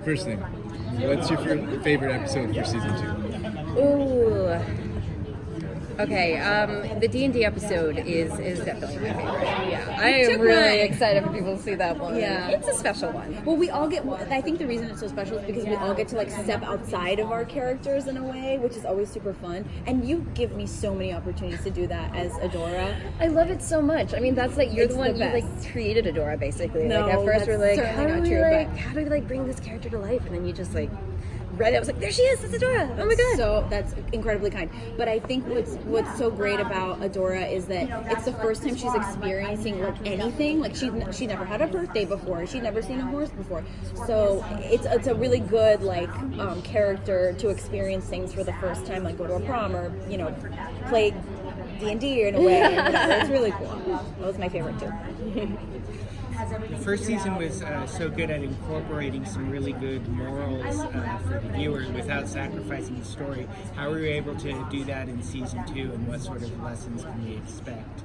First thing, what's your favorite episode for season 2? Ooh. Okay, the D&D episode is definitely my favorite. Yeah, I am really excited for people to see that one. Yeah. It's a special one. Well, we all get, I think the reason it's so special is because we all get to like step outside of our characters in a way, which is always super fun. And you give me so many opportunities to do that as Adora. I love it so much. I mean, that's like, you're It's the one, the you like created Adora basically. No, like at first we're like, that's how do certainly we not true, like, how do we like bring this character to life? And then you just like read it. I was like, there she is, it's Adora. Oh my god. So that's incredibly kind. But I think what's so great about Adora is that it's the first time she's experiencing like anything. Like she never had a birthday before. She'd never seen a horse before. So it's a really good like character to experience things for the first time, like go to a prom or play D&D in a way. And whatever. It's really cool. That was my favorite too. The first season was so good at incorporating some really good morals for the viewer without sacrificing the story. How were you able to do that in season 2, and what sort of lessons can we expect?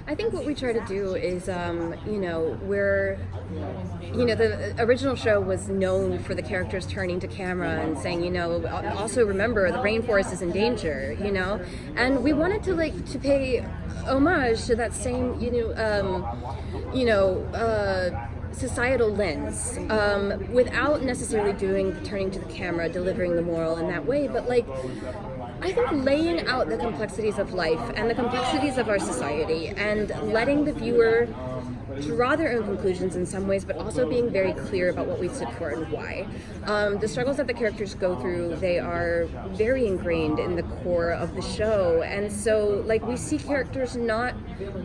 I think what we try to do is, we're, the original show was known for the characters turning to camera and saying, also remember the rainforest is in danger, and we wanted to pay homage to that same, societal lens, without necessarily doing the turning to the camera, delivering the moral in that way, but I think laying out the complexities of life and the complexities of our society and letting the viewer draw their own conclusions in some ways, but also being very clear about what we stood for and why. The struggles that the characters go through, they are very ingrained in the core of the show, and so we see characters not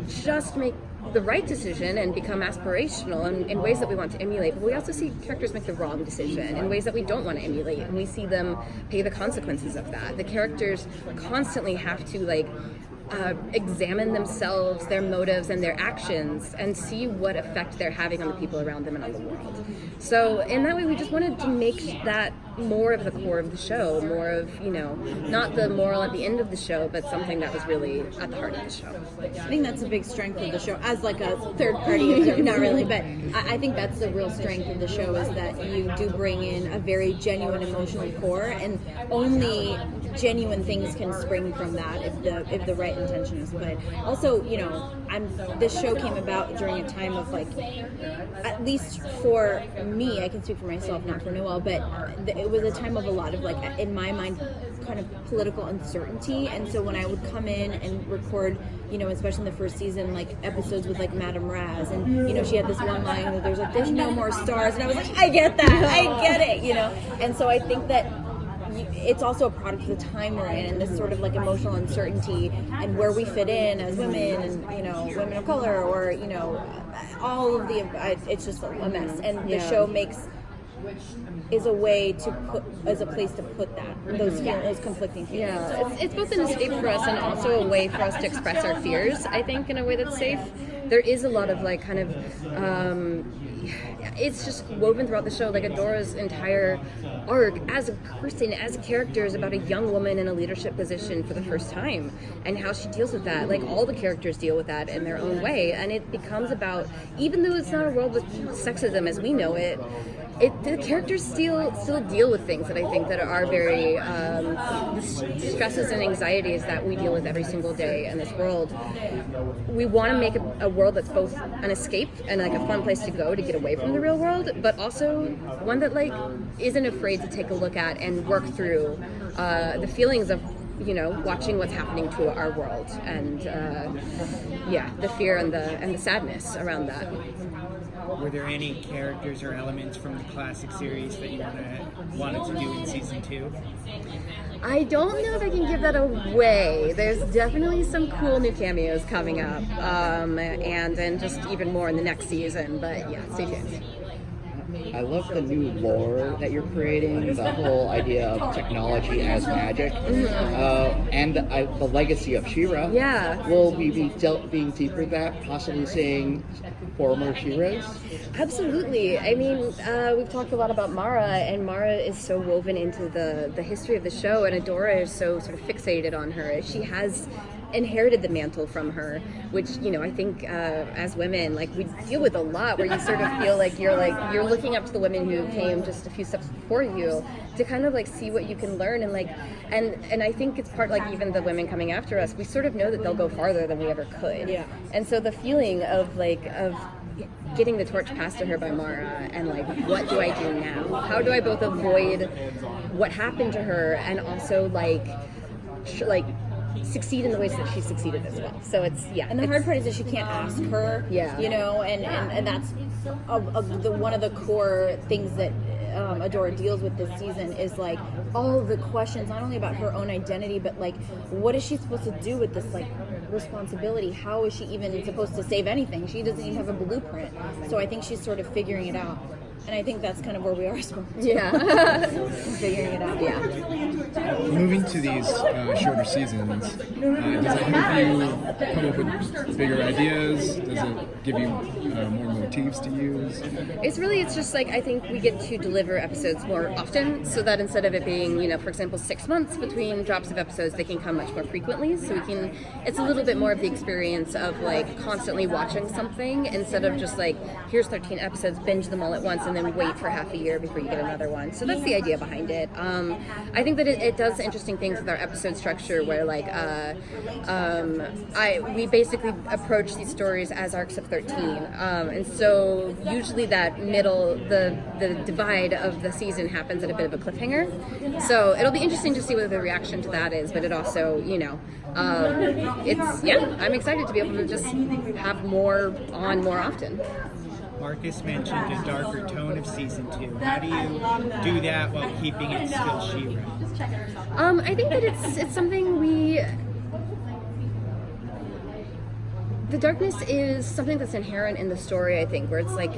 just make the right decision and become aspirational in ways that we want to emulate, but we also see characters make the wrong decision in ways that we don't want to emulate, and we see them pay the consequences of that. The characters constantly have to examine themselves, their motives, and their actions, and see what effect they're having on the people around them and on the world. So in that way, we just wanted to make that more of the core of the show, more of, not the moral at the end of the show, but something that was really at the heart of the show. I think that's a big strength of the show, as a third party, not really, but I think that's the real strength of the show, is that you do bring in a very genuine emotional core, and only genuine things can spring from that if the right intention is put. Also, this show came about during a time of at least for me, I can speak for myself, not for Noelle, but it was a time of a lot of in my mind, kind of political uncertainty. And so when I would come in and record, especially in the first season, episodes with Madame Raz, and she had this one line where there's no more stars, and I was like, I get that, I get it, and so I think that it's also a product of the time we're in, and this sort of emotional uncertainty and where we fit in as women, and women of color, or all of the, it's just a mess, and the show is a way to put, as a place to put those conflicting feelings. Yeah, it's both an escape for us and also a way for us to express our fears, I think, in a way that's safe. There is a lot of it's just woven throughout the show. Adora's entire arc as a person, as a character, is about a young woman in a leadership position for the first time, and how she deals with that. All the characters deal with that in their own way, and it becomes about, even though it's not a world with sexism as we know it, the characters still deal with things that I think that are very the stresses and anxieties that we deal with every single day in this world. We want to make a world that's both an escape and a fun place to go to get away from the real world, but also one that isn't afraid to take a look at and work through the feelings of watching what's happening to our world, and the fear and the sadness around that. Were there any characters or elements from the classic series that you wanted to do in season 2? I don't know if I can give that away. There's definitely some cool new cameos coming up, and then just even more in the next season, but yeah, stay tuned. I love the new lore that you're creating, the whole idea of technology as magic, and the legacy of She-Ra. Yeah. Will we be being deeper in that, possibly seeing former She-Ras? Absolutely. I mean, we've talked a lot about Mara, and Mara is so woven into the history of the show, and Adora is so sort of fixated on her. She has inherited the mantle from her, which, you know, I think as women, like, we deal with a lot where you sort of feel like you're looking up to the women who came just a few steps before you to kind of like see what you can learn, and like and I think it's part, like, even the women coming after us, we sort of know that they'll go farther than we ever could. Yeah. And so the feeling of getting the torch passed to her by Mara, and like, what do I do now? How do I both avoid what happened to her and also like succeed in the ways that she succeeded as well? So it's And the hard part is that she can't ask her. Yeah. You know, and that's one of the core things that Adora deals with this season is like all of the questions, not only about her own identity, but like, what is she supposed to do with this like responsibility? How is she even supposed to save anything? She doesn't even have a blueprint. So I think she's sort of figuring it out. And I think that's kind of where we are as well. Yeah. Figuring it out. Yeah. Moving to these shorter seasons, does it help you come up with bigger ideas? Does it give you more motifs to use? It's just like, I think we get to deliver episodes more often, so that instead of it being, you know, for example, 6 months between drops of episodes, they can come much more frequently. So it's a little bit more of the experience of like constantly watching something instead of just like, here's 13 episodes, binge them all at once, and then wait for half a year before you get another one. So that's the idea behind it. I think that it does interesting things with our episode structure, where like we basically approach these stories as arcs of 13, and so usually that middle, the divide of the season happens at a bit of a cliffhanger. So it'll be interesting to see what the reaction to that is, but it also, you know, I'm excited to be able to just have more on more often. Marcus mentioned a darker tone of season 2. How do you do that while keeping it still She-Ra? I think that it's something the darkness is something that's inherent in the story, I think, where it's like,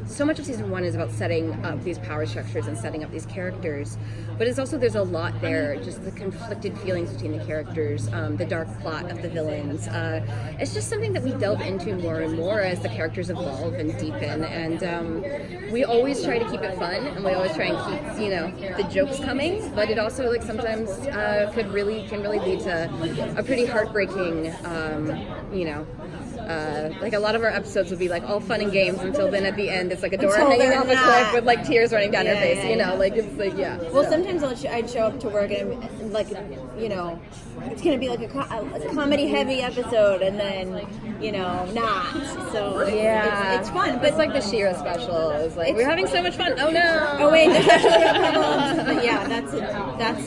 so much of season 1 is about setting up these power structures and setting up these characters, but it's also, there's a lot there, just the conflicted feelings between the characters, the dark plot of the villains. It's just something that we delve into more and more as the characters evolve and deepen, and we always try to keep it fun, and we always try and keep, you know, the jokes coming, but it also, like, sometimes can really lead to a pretty heartbreaking, you know, like a lot of our episodes would be like all fun and games until then at the end it's like Adora hanging off a cliff with like tears running down her face, you know, like it's like, Well, sometimes I'd show up to work and like, you know, it's gonna be like a comedy heavy episode, and then, you know, not. So it's fun, but it's like the She-Ra special. It's like, we're having so much fun. Oh no! Oh wait, there's actually problems. But yeah, that's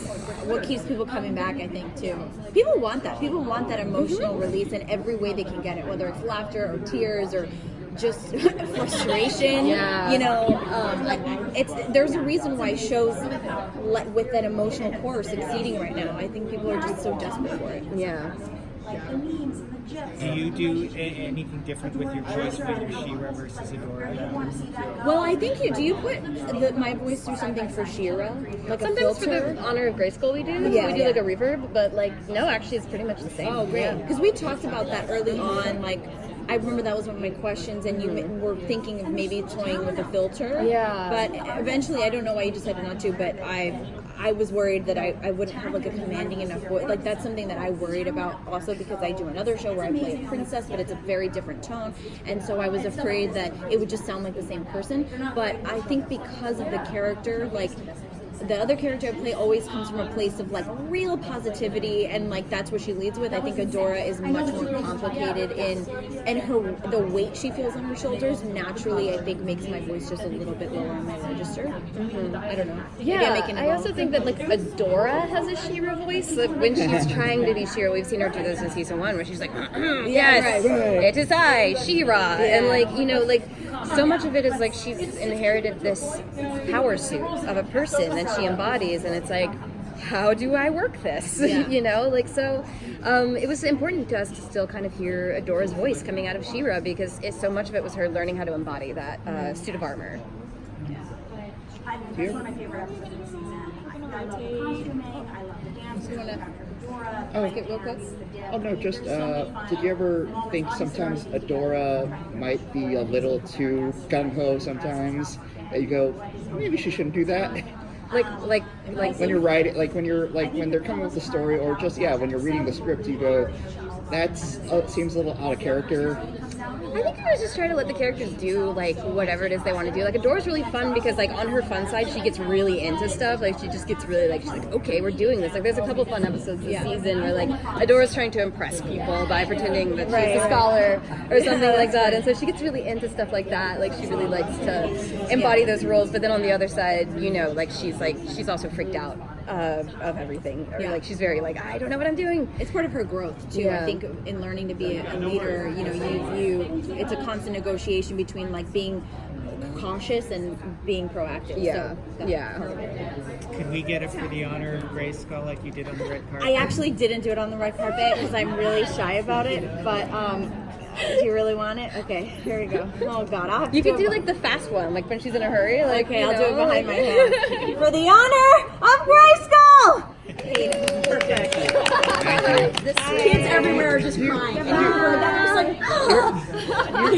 what keeps people coming back, I think, too. People want that. People want that emotional release in every way they can get it, whether it's laughter or tears or just frustration. Yeah. You know, there's a reason why shows with that emotional core are succeeding right now. I think people are just so desperate for it. Yeah. Do you do anything different with your voice when you're She-Ra versus Adora? Well, I think you do. You put my voice through something for She-Ra, like Sometimes a filter. for the honor of Grayskull we do. Yeah, we do like a reverb, but like, no, actually it's pretty much the same. Oh, great. Because we talked about that early on, like, I remember that was one of my questions, and you were thinking of maybe toying with a filter. Yeah. But eventually, I don't know why you decided not to, but I was worried that I wouldn't have like a commanding enough voice. Like, that's something that I worried about also, because I do another show where I play a princess, but it's a very different tone. And so I was afraid that it would just sound like the same person. But I think because of the character, like, the other character I play always comes from a place of like real positivity, and like that's what she leads with. I think Adora is much more complicated and the weight she feels on her shoulders naturally, I think, makes my voice just a little bit lower on my register. I don't know. Yeah, I also think that like Adora has a She-Ra voice. Like, when she's trying to be She-Ra, we've seen her do this in season 1, where she's like, yes, it is I, She-Ra, and like, you know, like, so much of it is like she's inherited this power suit of a person that she embodies, and it's like, how do I work this? You know, like, so it was important to us to still kind of hear Adora's voice coming out of She-Ra, because so much of it was her learning how to embody that suit of armor. It's one of my favorite episodes of the season. I love the costuming, I love the dancing. Oh no, just did you ever think sometimes Adora might be a little too gung-ho sometimes? That you go, maybe she shouldn't do that? Like when you're writing, like when they're coming with the story, or just when you're reading the script, you go, that's seems a little out of character. I think I was just trying to let the characters do like whatever it is they want to do. Like Adora's really fun because like on her fun side she gets really into stuff. Like she just gets really like she's like, okay, we're doing this. Like there's a couple fun episodes this season where like Adora's trying to impress people by pretending that she's a scholar or something like that. And so she gets really into stuff like that. Like she really likes to embody those roles. But then on the other side, you know, like she's also freaked out of everything. Or like she's very like, I don't know what I'm doing. It's part of her growth too. I think in learning to be a leader, you know, you it's a constant negotiation between like being cautious and being proactive. Could we get it for the honor of Gray Skull like you did on the red carpet? I actually didn't do it on the red carpet because I'm really shy about it, but do you really want it? Okay, here we go. Oh God, I'll have to You could do like the fast one, like when she's in a hurry. Like, okay, I'll you do it know, behind my hand. For the honor of Gray Skull! Perfect. Kids everywhere are just crying. And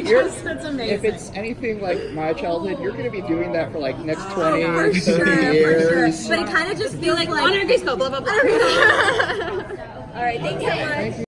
you're just like, that's amazing. If it's anything like my childhood, you're going to be doing that for like next 20, For 30 sure, years. But it kind of just feels like honor Grace, blah blah blah blah. All right, thanks so much.